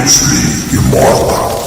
UFC Immortal.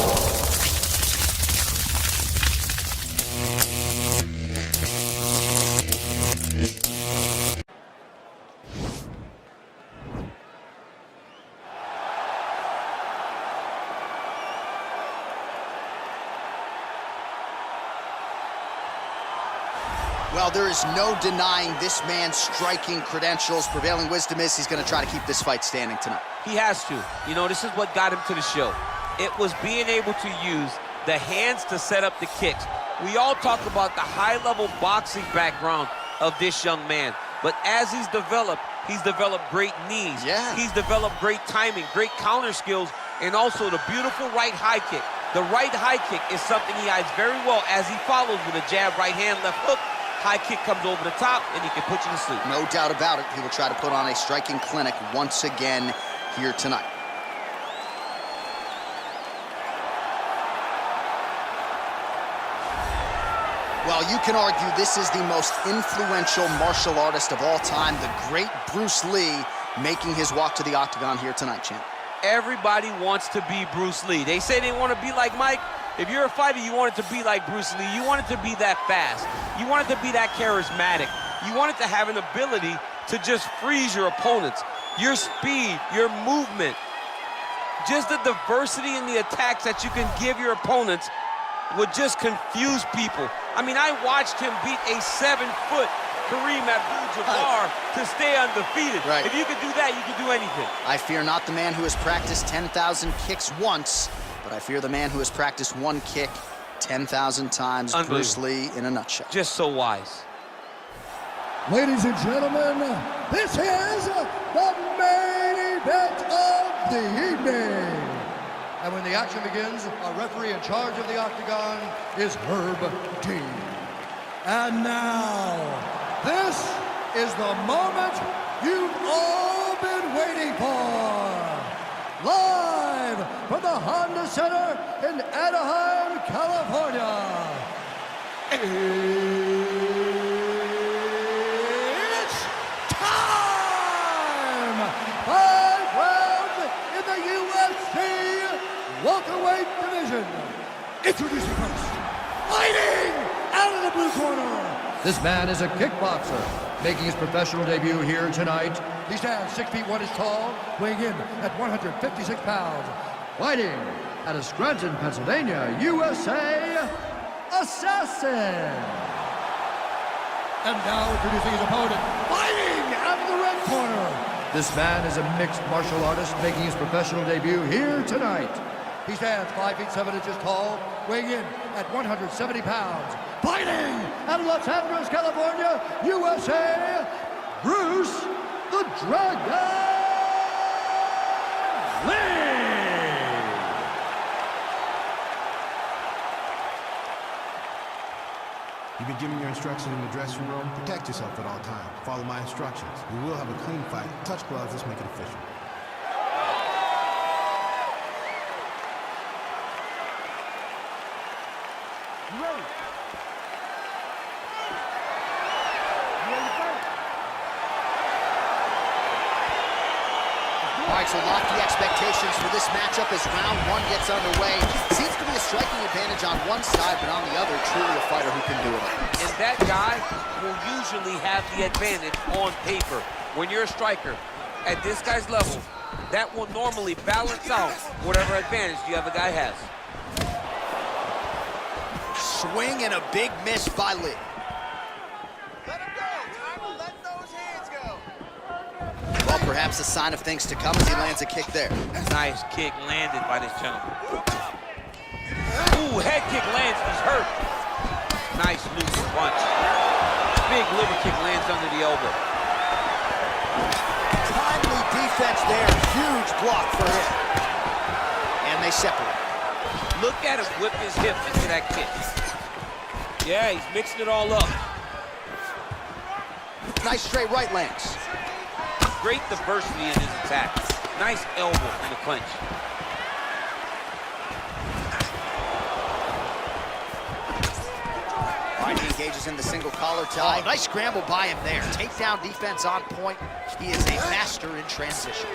Well, there is no denying this man's striking credentials. Prevailing wisdom is he's going to try to keep this fight standing tonight. He has to. You know, this is what got him to the show. It was being able to use the hands to set up the kicks. We all talk about the high-level boxing background of this young man. But as he's developed great knees. Yeah. He's developed great timing, great counter skills, and also the beautiful right high kick. The right high kick is something he hides very well as he follows with a jab, right hand, left hook. High kick comes over the top, and he can put you to sleep. No doubt about it. He will try to put on a striking clinic once again here tonight. Well, you can argue this is the most influential martial artist of all time, the great Bruce Lee, making his walk to the octagon here tonight, champ. Everybody wants to be Bruce Lee. They say they want to be like Mike. If you're a fighter, you want it to be like Bruce Lee. You want it to be that fast. You want it to be that charismatic. You want it to have an ability to just freeze your opponents. Your speed, your movement, just the diversity in the attacks that you can give your opponents would just confuse people. I mean, I watched him beat a 7-foot Kareem Abdul-Jabbar to stay undefeated. Right. If you could do that, you could do anything. I fear not the man who has practiced 10,000 kicks once, but I fear the man who has practiced one kick 10,000 times. Bruce Lee in a nutshell. Just so wise. Ladies and gentlemen, this is the main event of the evening. And when the action begins, our referee in charge of the octagon is Herb Dean. And now, this is the moment you've all been waiting for. Live from the Honda Center in Anaheim, California. It's time! 5 rounds in the UFC welterweight division. Introducing first, fighting out of the blue corner. This man is a kickboxer, making his professional debut here tonight. He stands 6 feet 1 inches tall, weighing in at 156 pounds. Fighting out of Scranton, Pennsylvania, USA, Assassin. And now introducing his opponent, fighting out of the red corner. This man is a mixed martial artist, making his professional debut here tonight. He stands 5 feet 7 inches tall, weighing in at 170 pounds. Fighting out of Los Angeles, California, USA, Bruce the Dragon Lee! You've been given your instructions in the dressing room. Protect yourself at all times. Follow my instructions. We will have a clean fight. Touch gloves, let's make it official. You ready? All right, so lofty expectations for this matchup as round 1 gets underway. Seems to be a striking advantage on one side, but on the other, truly a fighter who can do it all. And that guy will usually have the advantage on paper. When you're a striker, at this guy's level, that will normally balance out whatever advantage the other guy has. Swing and a big miss by Lee. Let him go. Time to let those hands go. Well, perhaps a sign of things to come as he lands a kick there. Nice kick landed by this gentleman. Ooh, head kick lands, he's hurt. Nice loose punch. Big liver kick lands under the elbow. Timely defense there, huge block for him. And they separate. Look at him whip his hip into that kick. Yeah, he's mixing it all up. Nice straight right lands. Great diversity in his attack. Nice elbow in the clinch. All right, he engages in the single collar tie. Oh, nice scramble by him there. Takedown defense on point. He is a master in transition.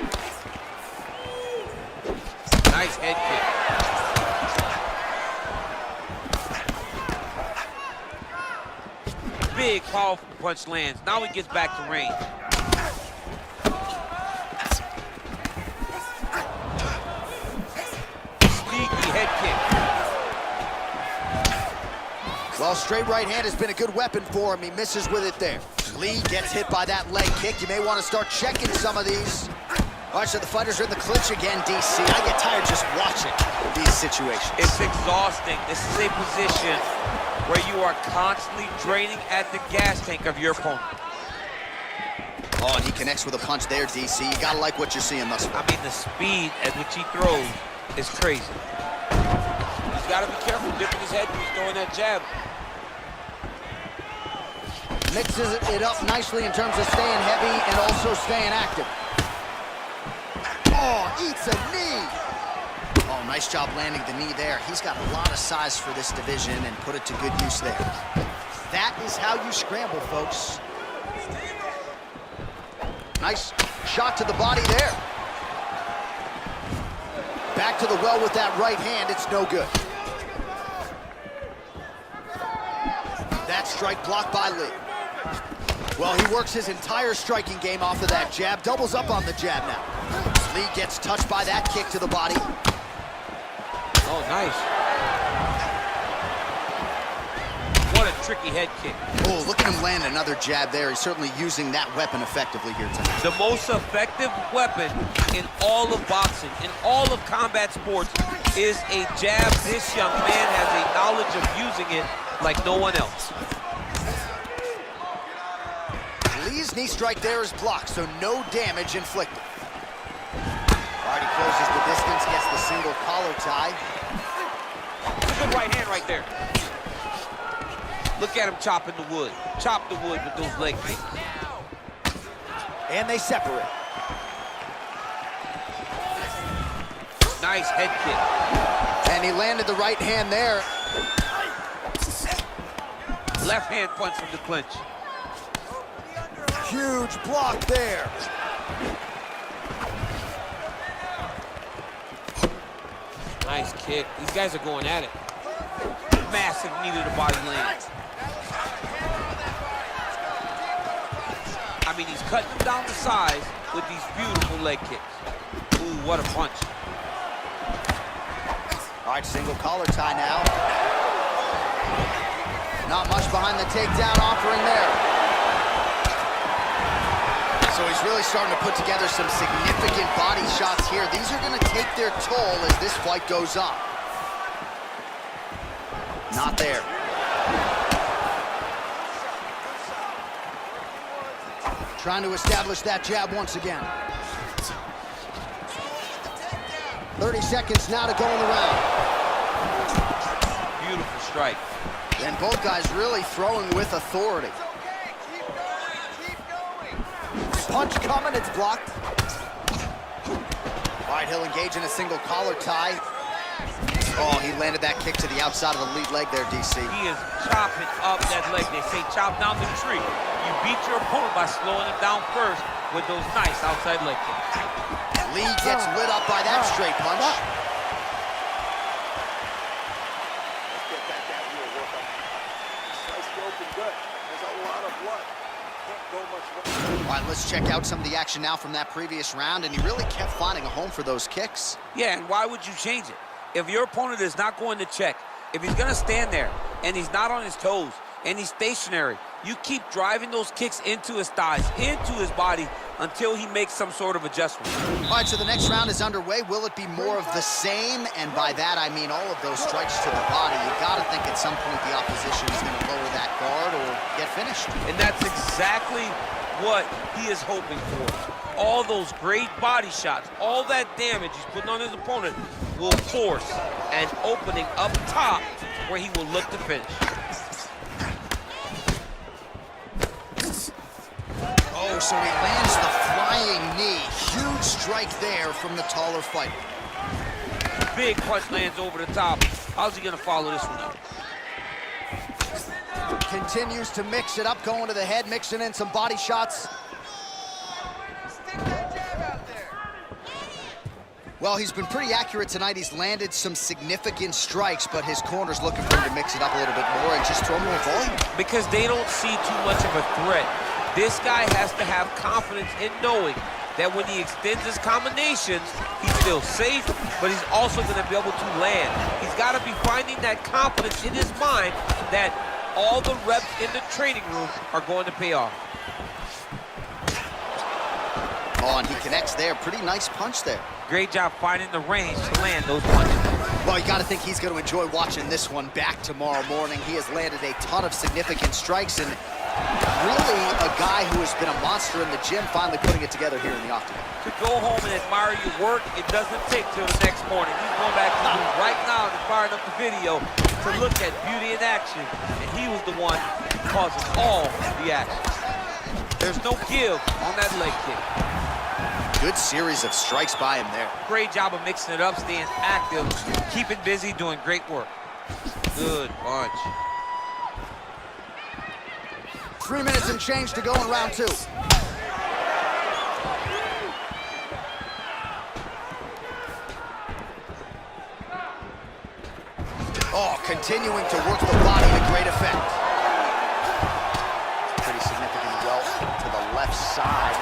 Nice Big, powerful punch lands. Now he gets back to range. Sneaky head kick. Well, straight right hand has been a good weapon for him. He misses with it there. Lee gets hit by that leg kick. You may want to start checking some of these. All right, so the fighters are in the clinch again, DC. I get tired just watching these situations. It's exhausting. This is a position where you are constantly draining at the gas tank of your opponent. Oh, and he connects with a punch there, DC. You gotta like what you're seeing thus far. I mean, the speed at which he throws is crazy. He's got to be careful dipping his head when he's throwing that jab. Mixes it up nicely in terms of staying heavy and also staying active. Oh, eats a knee. Oh, nice job landing the knee there. He's got a lot of size for this division and put it to good use there. That is how you scramble, folks. Nice shot to the body there. Back to the well with that right hand. It's no good. That strike blocked by Lee. Well, he works his entire striking game off of that jab. Doubles up on the jab now. Lee gets touched by that kick to the body. Oh, nice. What a tricky head kick. Oh, look at him land another jab there. He's certainly using that weapon effectively here tonight. The most effective weapon in all of boxing, in all of combat sports, is a jab. This young man has a knowledge of using it like no one else. Lee's knee strike there is blocked, so no damage inflicted. All right, he closes the distance, gets the single collar tie. Good right hand right there. Look at him chopping the wood. Chop the wood with those leg kicks. And they separate. Nice head kick. And he landed the right hand there. Left hand punch from the clinch. Huge block there. Nice kick. These guys are going at it. Massive knee to the body land. I mean, he's cutting them down to size with these beautiful leg kicks. Ooh, what a punch. All right, single collar tie now. Not much behind the takedown offering there. So he's really starting to put together some significant body shots here. These are going to take their toll as this fight goes on. Not there. Trying to establish that jab once again. 30 seconds now to go in the round. Beautiful strike. And both guys really throwing with authority. Punch coming, it's blocked. All right, he'll engage in a single collar tie. Oh, he landed that kick to the outside of the lead leg there, DC. He is chopping up that leg. They say chop down the tree. You beat your opponent by slowing him down first with those nice outside leg kicks. Lee gets lit up by that straight punch. All right, let's check out some of the action now from that previous round, and he really kept finding a home for those kicks. Yeah, and why would you change it? If your opponent is not going to check, if he's going to stand there and he's not on his toes and he's stationary, you keep driving those kicks into his thighs, into his body, until he makes some sort of adjustment. All right, so the next round is underway. Will it be more of the same? And by that, I mean all of those strikes to the body. You got to think at some point the opposition is going to lower that guard or get finished. And that's exactly what he is hoping for. All those great body shots, all that damage he's putting on his opponent will force an opening up top where he will look to finish. Oh, so he lands the flying knee. Huge strike there from the taller fighter. Big punch lands over the top. How's he gonna follow this one up? Continues to mix it up, going to the head, mixing in some body shots. Well, he's been pretty accurate tonight. He's landed some significant strikes, but his corner's looking for him to mix it up a little bit more and just throw more volume. Because they don't see too much of a threat. This guy has to have confidence in knowing that when he extends his combinations, he's still safe, but he's also going to be able to land. He's got to be finding that confidence in his mind that all the reps in the training room are going to pay off. Oh, and he connects there. Pretty nice punch there. Great job finding the range to land those punches. Well, you got to think he's going to enjoy watching this one back tomorrow morning. He has landed a ton of significant strikes, and really a guy who has been a monster in the gym, finally putting it together here in the octagon. To go home and admire your work, it doesn't take till the next morning. He's going back to the right now and firing up the video to look at beauty in action, and he was the one causing all the action. There's no give on that leg kick. Good series of strikes by him there. Great job of mixing it up, staying active, keeping busy, doing great work. Good punch. 3 minutes and change to go in round 2. Oh, continuing to work the body to great effect. Pretty significant welt to the left side.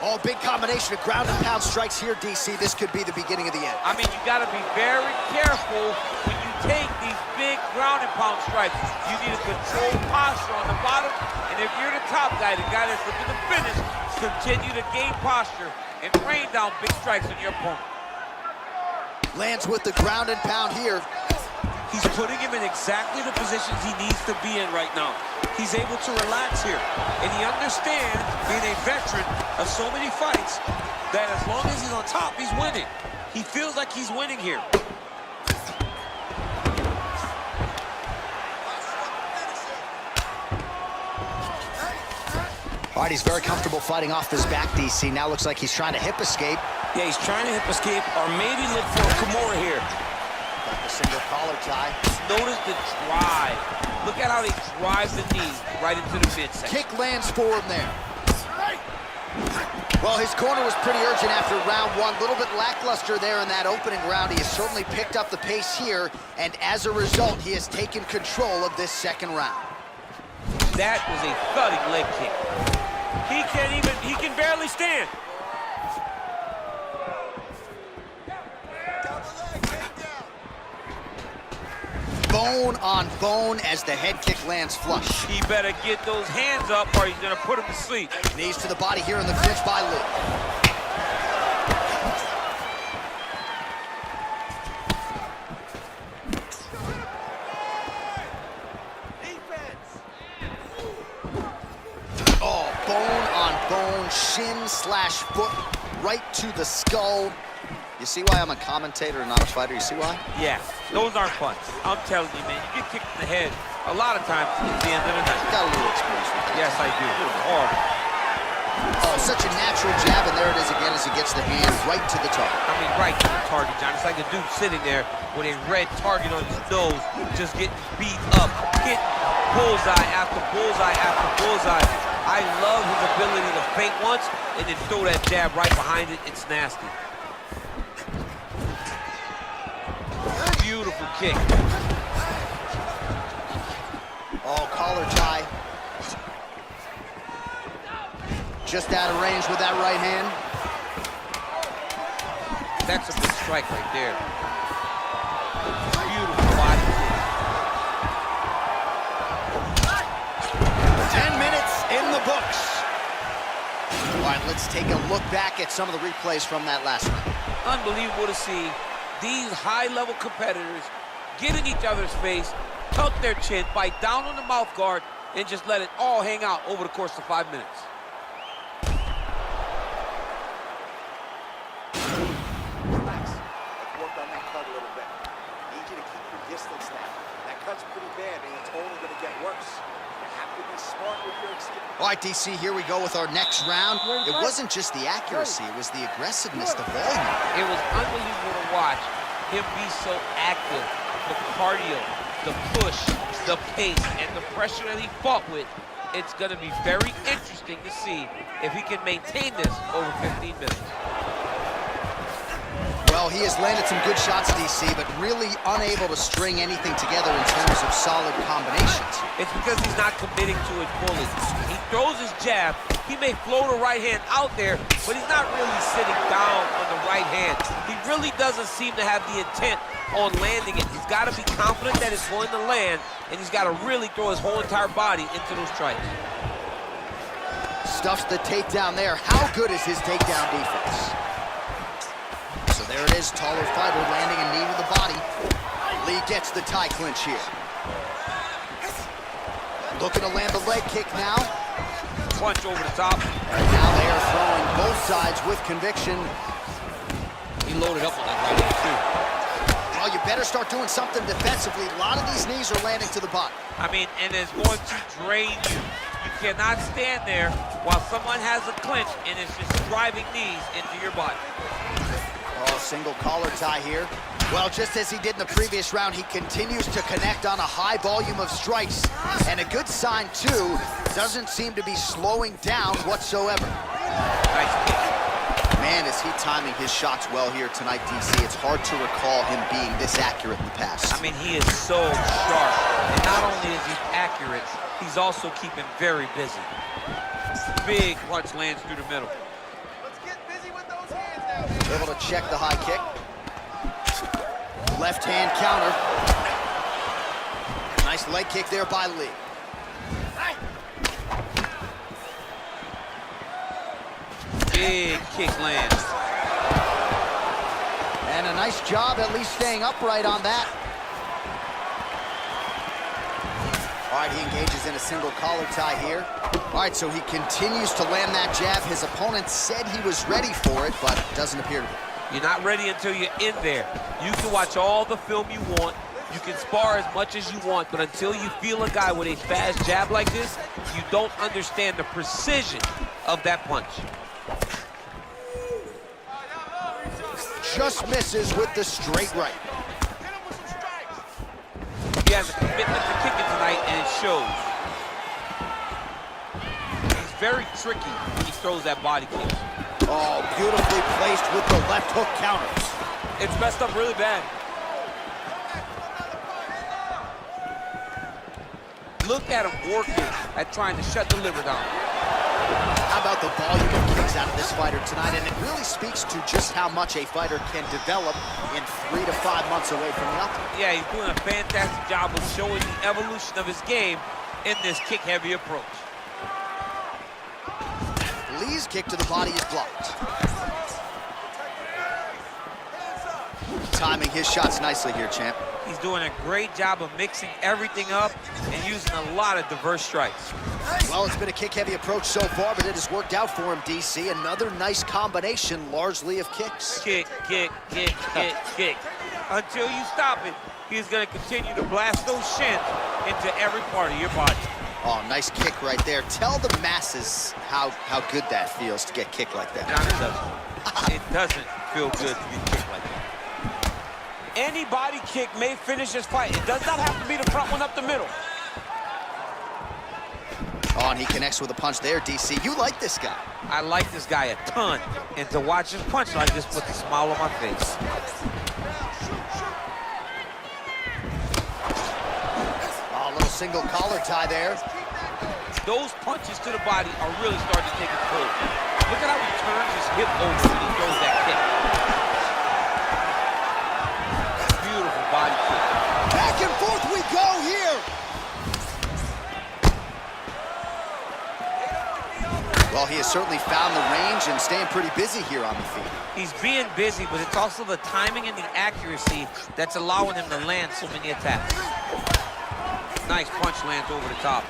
Oh, big combination of ground and pound strikes here, DC. This could be the beginning of the end. I mean, you got to be very careful when you take these big ground and pound strikes. You need a controlled posture on the bottom, and if you're the top guy, the guy that's looking to finish, continue to gain posture and rain down big strikes on your opponent. Lands with the ground and pound here. He's putting him in exactly the positions he needs to be in right now. He's able to relax here, and he understands, being a veteran of so many fights, that as long as he's on top, he's winning. He feels like he's winning here. All right, he's very comfortable fighting off his back, DC. Now looks like he's trying to hip escape. Yeah, he's trying to hip escape, or maybe look for a Kimura here. Got the single collar tie. Notice the drive. Look at how he drives the knee right into the midsection. Kick lands for him there. Well, his corner was pretty urgent after round 1. A little bit lackluster there in that opening round. He has certainly picked up the pace here, and as a result, he has taken control of this second round. That was a thudding leg kick. He can barely stand. Bone on bone as the head kick lands flush. He better get those hands up or he's gonna put him to sleep. Knees to the body here in the clinch by Lee. Oh, bone on bone, shin slash foot right to the skull. You see why I'm a commentator and not a fighter? You see why? Yeah, those aren't fun. I'm telling you, man, you get kicked in the head a lot of times at the end of the night. Got a little experience with that. Yes, I do. Horrible. Oh, such a natural jab, and there it is again as he gets the hand right to the target. I mean, right to the target, John. It's like a dude sitting there with a red target on his nose, just getting beat up, hitting bullseye after bullseye after bullseye. I love his ability to feint once and then throw that jab right behind it. It's nasty. Beautiful kick. Oh, collar tie. Just out of range with that right hand. That's a big strike right there. Beautiful body kick. 10 minutes in the books. All right, let's take a look back at some of the replays from that last round. Unbelievable to see these high-level competitors get in each other's face, tuck their chin, bite down on the mouth guard, and just let it all hang out over the course of 5 minutes. Relax. Let's work on that cut a little bit. Need you to keep your distance now. That cut's pretty bad, and it's only going to get worse. You have to be smart with your experience. All right, DC, here we go with our next round. It wasn't just the accuracy, it was the aggressiveness, the volume. It was unbelievable to watch him be so active, the cardio, the push, the pace, and the pressure that he fought with, it's going to be very interesting to see if he can maintain this over 15 minutes. Well, he has landed some good shots, DC, but really unable to string anything together in terms of solid combinations. It's because he's not committing to it fully. He throws his jab. He may float a right hand out there, but he's not really sitting down on the right hand. He really doesn't seem to have the intent on landing it. He's got to be confident that it's going to land, and he's got to really throw his whole entire body into those strikes. Stuffs the takedown there. How good is his takedown defense? So there it is, taller fighter landing a knee to the body. Lee gets the tie clinch here. Looking to land the leg kick now. Punch over the top. And now they are throwing both sides with conviction. He loaded up on that right hand, too. Well, you better start doing something defensively. A lot of these knees are landing to the body. I mean, and it's going to drain you. You cannot stand there while someone has a clinch and it's just driving knees into your body. Oh, single collar tie here. Well, just as he did in the previous round, he continues to connect on a high volume of strikes. And a good sign, too, doesn't seem to be slowing down whatsoever. Nice kick. Man, is he timing his shots well here tonight, DC. It's hard to recall him being this accurate in the past. I mean, he is so sharp. And not only is he accurate, he's also keeping very busy. Big punch lands through the middle. Let's get busy with those hands now, man. Able to check the high kick. Left hand counter. Nice leg kick there by Lee. Big kick lands. And a nice job at least staying upright on that. All right, he engages in a single collar tie here. All right, so he continues to land that jab. His opponent said he was ready for it, but doesn't appear to be. You're not ready until you're in there. You can watch all the film you want. You can spar as much as you want, but until you feel a guy with a fast jab like this, you don't understand the precision of that punch. Just misses with the straight right. He has a commitment to kicking tonight, and it shows. He's very tricky when he throws that body kick. Oh, beautifully placed with the left hook counter. It's messed up really bad. Look at him working at trying to shut the liver down. How about the volume of kicks out of this fighter tonight? And it really speaks to just how much a fighter can develop in 3 to 5 months away from the ultimate. Yeah, he's doing a fantastic job of showing the evolution of his game in this kick-heavy approach. Lee's kick to the body is blocked. Timing his shots nicely here, champ. He's doing a great job of mixing everything up and using a lot of diverse strikes. Well, it's been a kick-heavy approach so far, but it has worked out for him, DC. Another nice combination, largely of kicks. Kick, kick, kick, kick, kick. Until you stop it, he's going to continue to blast those shins into every part of your body. Oh, nice kick right there. Tell the masses how good that feels to get kicked like that. It doesn't feel good to be kicked like that. Any body kick may finish this fight. It does not have to be the front one up the middle. Oh, and he connects with a punch there, DC. You like this guy. I like this guy a ton. And to watch him punch like this puts a smile on my face. Oh, a little single collar tie there. Those punches to the body are really starting to take a toll. Look at how he turns his hip over when he throws that kick. Beautiful body kick. Back and forth we go here. Well, he has certainly found the range and staying pretty busy here on the feet. He's being busy, but it's also the timing and the accuracy that's allowing him to land so many attacks. Nice punch lands over the top.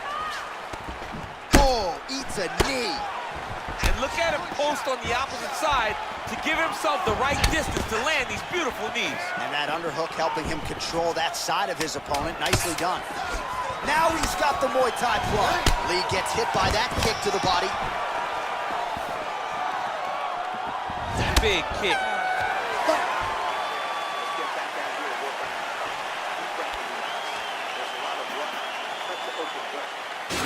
Oh, eats a knee. And look at him post on the opposite side to give himself the right distance to land these beautiful knees. And that underhook helping him control that side of his opponent. Nicely done. Now he's got the Muay Thai plug. Lee gets hit by that kick to the body. Big kick.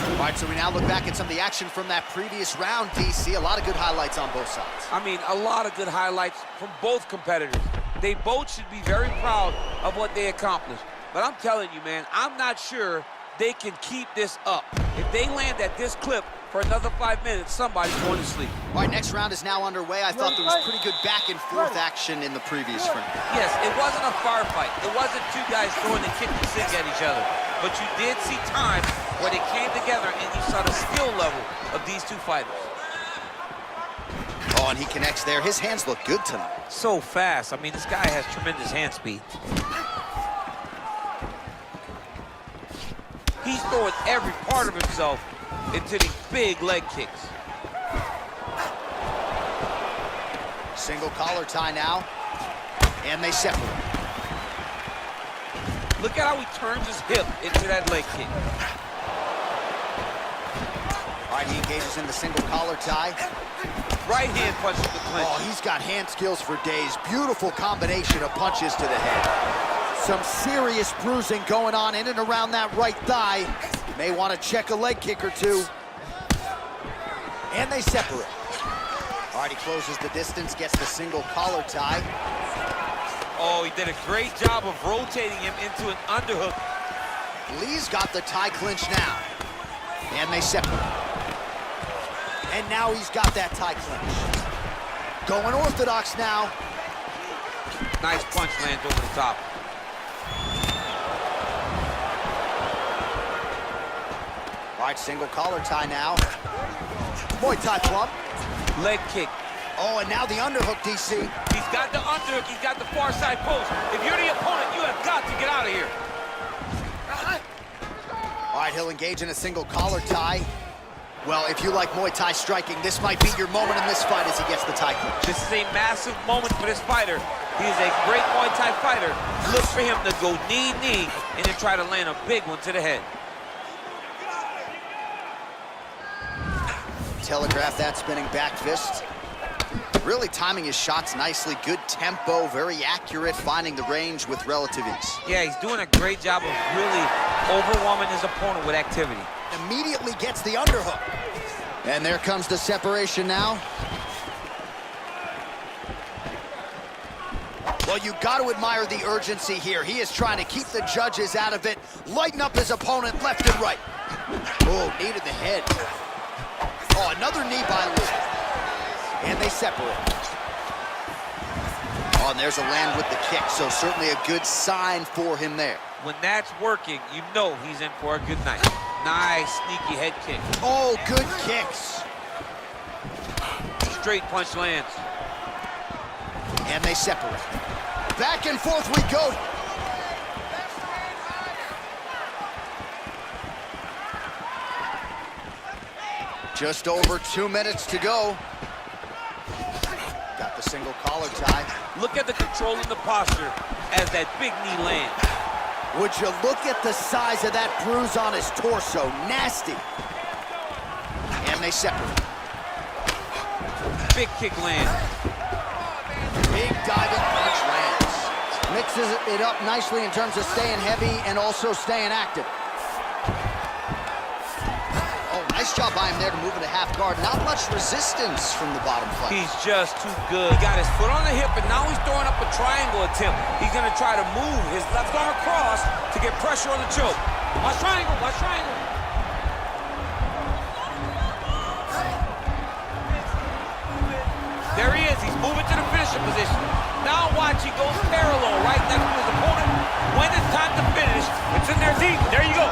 All right, so we now look back at some of the action from that previous round, DC. A lot of good highlights on both sides. I mean, a lot of good highlights from both competitors. They both should be very proud of what they accomplished. But I'm telling you, man, I'm not sure they can keep this up. If they land at this clip for another 5 minutes, somebody's going to sleep. All right, next round is now underway. I thought there was pretty good back and forth action in the previous round. Yes, it wasn't a firefight. It wasn't two guys throwing the kick and sink at each other. But you did see times where they came together and you saw the skill level of these two fighters. Oh, and he connects there. His hands look good tonight. So fast. I mean, this guy has tremendous hand speed. He's throwing every part of himself into these big leg kicks. Single collar tie now, and they separate. Look at how he turns his hip into that leg kick. All right, he engages in the single collar tie. Right hand punches the clinch. Oh, he's got hand skills for days. Beautiful combination of punches to the head. Some serious bruising going on in and around that right thigh. May want to check a leg kick or two. And they separate. All right, he closes the distance, gets the single collar tie. Oh, he did a great job of rotating him into an underhook. Lee's got the tie clinch now. And they separate. And now he's got that tie clinch. Going orthodox now. Nice punch lands over the top. All right, single collar tie now. Muay Thai plump. Leg kick. Oh, and now the underhook, DC. He's got the underhook, he's got the far side post. If you're the opponent, you have got to get out of here. All right, he'll engage in a single collar tie. Well, if you like Muay Thai striking, this might be your moment in this fight as he gets the tie clinch. This is a massive moment for this fighter. He is a great Muay Thai fighter. Look for him to go knee, and then try to land a big one to the head. Telegraph that spinning back fist. Really timing his shots nicely. Good tempo, very accurate, finding the range with relative ease. Yeah, he's doing a great job of really overwhelming his opponent with activity. Immediately gets the underhook. And there comes the separation now. Well, you got to admire the urgency here. He is trying to keep the judges out of it, lighten up his opponent left and right. Oh, knee to the head. Oh, another knee by Lee. And they separate. Oh, and there's a land with the kick, so certainly a good sign for him there. When that's working, you know he's in for a good night. Nice, sneaky head kick. Oh, good kicks. Straight punch lands. And they separate. Back and forth we go. Just over 2 minutes to go. Got the single collar tie. Look at the control in the posture as that big knee lands. Would you look at the size of that bruise on his torso? Nasty. And they separate. Big kick lands. Big diving punch lands. Mixes it up nicely in terms of staying heavy and also staying active. Oh, nice job by him there to move into half guard. Not much resistance from the bottom fight. He's just too good. He got his foot on the hip, and now he's throwing up a triangle attempt. He's going to try to move his left arm across to get pressure on the choke. Watch triangle, watch triangle. There he is. He's moving to the finishing position. Now watch, he goes parallel right next to his opponent. When it's time to finish, it's in there deep. There you go.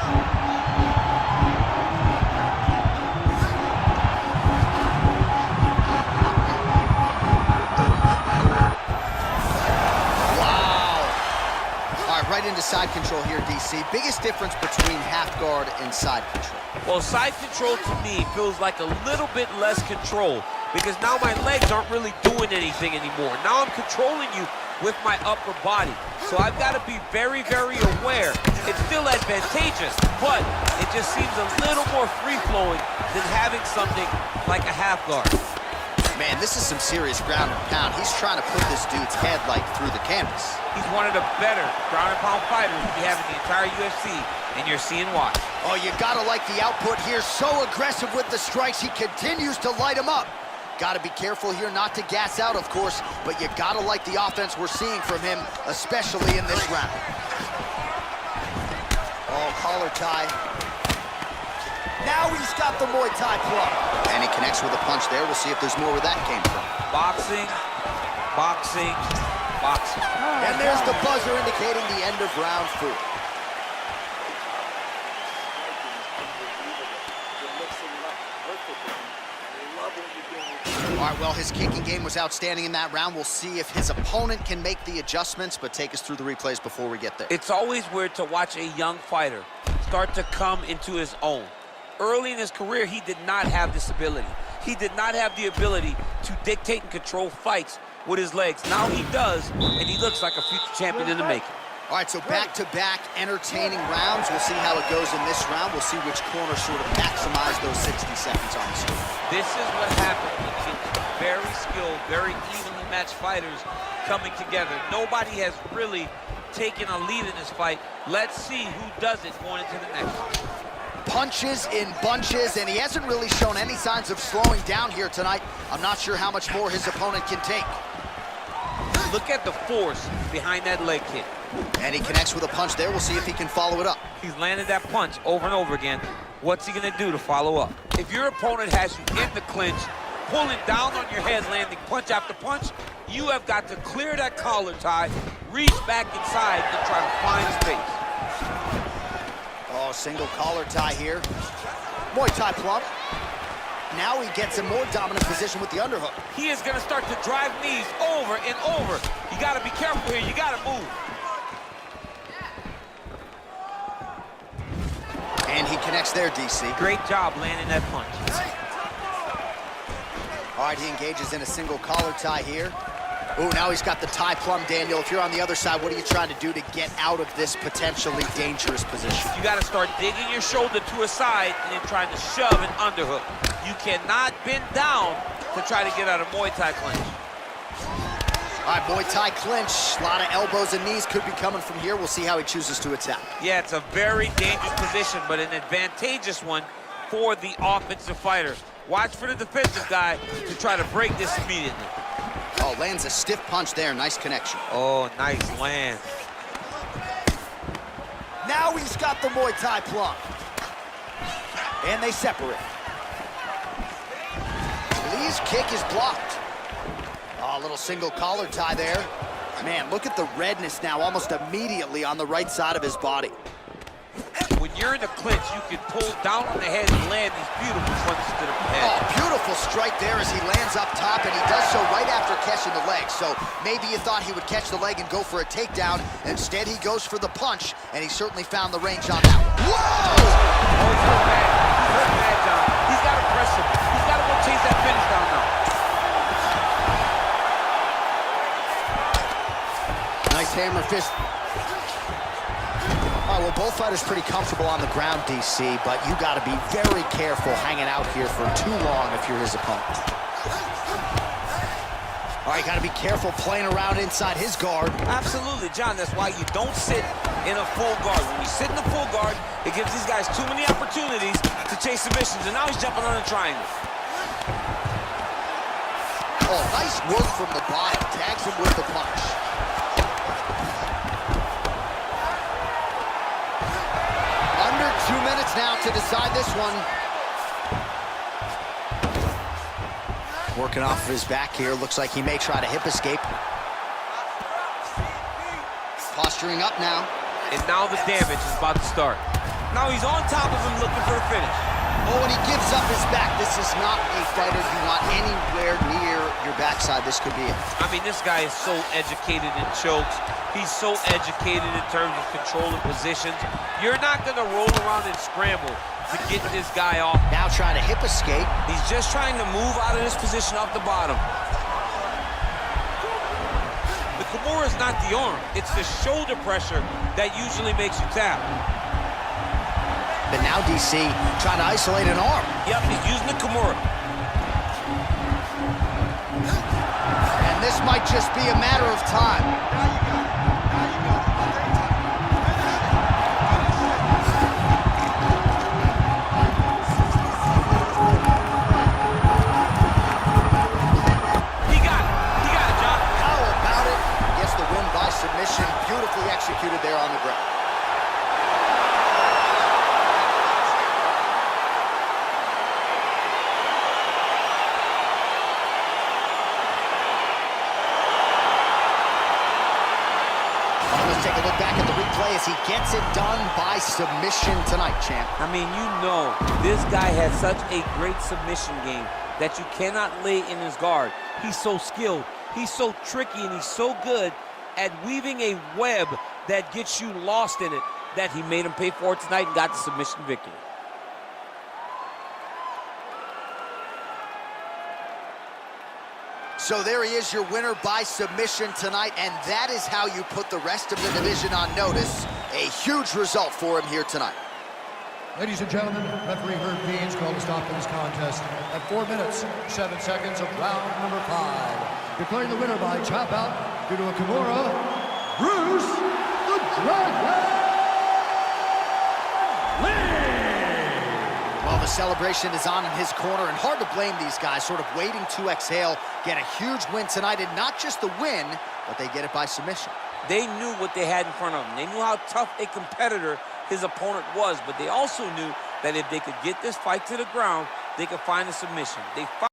Right into side control here, DC. Biggest difference between half guard and side control? Well, side control to me feels like a little bit less control because now my legs aren't really doing anything anymore. Now I'm controlling you with my upper body. So I've got to be very, very aware. It's still advantageous, but it just seems a little more free-flowing than having something like a half guard. Man, this is some serious ground and pound. He's trying to put this dude's head like through the canvas. He's one of the better ground and pound fighters we have in the entire UFC. and you're seeing why. Oh, you gotta like the output here. So aggressive with the strikes. He continues to light him up. Gotta be careful here not to gas out, of course, but you gotta like the offense we're seeing from him, especially in this round. Oh, collar tie. Now he's got the Muay Thai plug. And he connects with a punch there. We'll see if there's more where that came from. Boxing, boxing, boxing. And there's the buzzer indicating the end of round 4. All right, well, his kicking game was outstanding in that round. We'll see if his opponent can make the adjustments, but take us through the replays before we get there. It's always weird to watch a young fighter start to come into his own. Early in his career, he did not have this ability. He did not have the ability to dictate and control fights with his legs. Now he does, and he looks like a future champion in the making. All right, so back-to-back entertaining rounds. We'll see how it goes in this round. We'll see which corner sort of maximize those 60 seconds on the screen. This is what happens when you get very skilled, very evenly matched fighters coming together. Nobody has really taken a lead in this fight. Let's see who does it going into the next one. Punches in bunches, and he hasn't really shown any signs of slowing down here tonight. I'm not sure how much more his opponent can take. Look at the force behind that leg kick. And he connects with a punch there. We'll see if he can follow it up. He's landed that punch over and over again. What's he gonna do to follow up? If your opponent has you in the clinch, pulling down on your head, landing punch after punch, you have got to clear that collar tie, reach back inside, and try to find space. Oh, single collar tie here. Muay Thai plump. Now he gets a more dominant position with the underhook. He is gonna start to drive knees over and over. You gotta be careful here, you gotta move. And he connects there, DC. Great job landing that punch. All right, he engages in a single collar tie here. Ooh, now he's got the tie plum, Daniel. If you're on the other side, what are you trying to do to get out of this potentially dangerous position? You gotta start digging your shoulder to a side and then trying to shove an underhook. You cannot bend down to try to get out of Muay Thai clinch. All right, Muay Thai clinch. A lot of elbows and knees could be coming from here. We'll see how he chooses to attack. Yeah, it's a very dangerous position, but an advantageous one for the offensive fighter. Watch for the defensive guy to try to break this immediately. Oh, lands a stiff punch there. Nice connection. Oh, nice land. Now he's got the Muay Thai plum. And they separate. Lee's kick is blocked. Oh, a little single collar tie there. Man, look at the redness now almost immediately on the right side of his body. When you're in the clinch, you can pull down on the head and land these beautiful punches to the head. Oh, beautiful strike there as he lands up top, and he does so right after catching the leg. So maybe you thought he would catch the leg and go for a takedown. Instead, he goes for the punch, and he certainly found the range on that. Whoa! Oh, he's hurt bad. He's hurt bad, John. He's got to press him. He's got to go chase that finish down now. Nice hammer fist. All right, well, both fighters pretty comfortable on the ground, DC, but you got to be very careful hanging out here for too long if you're his opponent. All right, got to be careful playing around inside his guard. Absolutely, John. That's why you don't sit in a full guard. When you sit in a full guard, it gives these guys too many opportunities to chase submissions, and now he's jumping on a triangle. Oh, nice work from the bottom. Tags him with the punch. Under 2 minutes now to decide this one. Working off of his back here. Looks like he may try to hip escape. Posturing up now. And now the damage is about to start. Now he's on top of him looking for a finish. Oh, and he gives up his back. This is not a fighter you want anywhere near your backside. This could be it. I mean, this guy is so educated in chokes. He's so educated in terms of controlling positions. You're not going to roll around and scramble to get this guy off. Now trying to hip escape. He's just trying to move out of this position off the bottom. The Kimura is not the arm. It's the shoulder pressure that usually makes you tap. But now DC trying to isolate an arm. Yep, he's using the Kimura. And this might just be a matter of time. submission tonight, champ. I mean, you know, this guy has such a great submission game that you cannot lay in his guard. He's so skilled, he's so tricky, and he's so good at weaving a web that gets you lost in it that he made him pay for it tonight and got the submission victory. So there he is, your winner by submission tonight, and that is how you put the rest of the division on notice. A huge result for him here tonight. Ladies and gentlemen, referee Herb Dean's called a stop to this contest at 4 minutes, 7 seconds of round number 5. Declaring the winner by tap out due to a Kimura, Bruce the Dragon Lee! Well, the celebration is on in his corner, and hard to blame these guys, sort of waiting to exhale, get a huge win tonight, and not just the win, but they get it by submission. They knew what they had in front of them. They knew how tough a competitor his opponent was, but they also knew that if they could get this fight to the ground, they could find a submission. They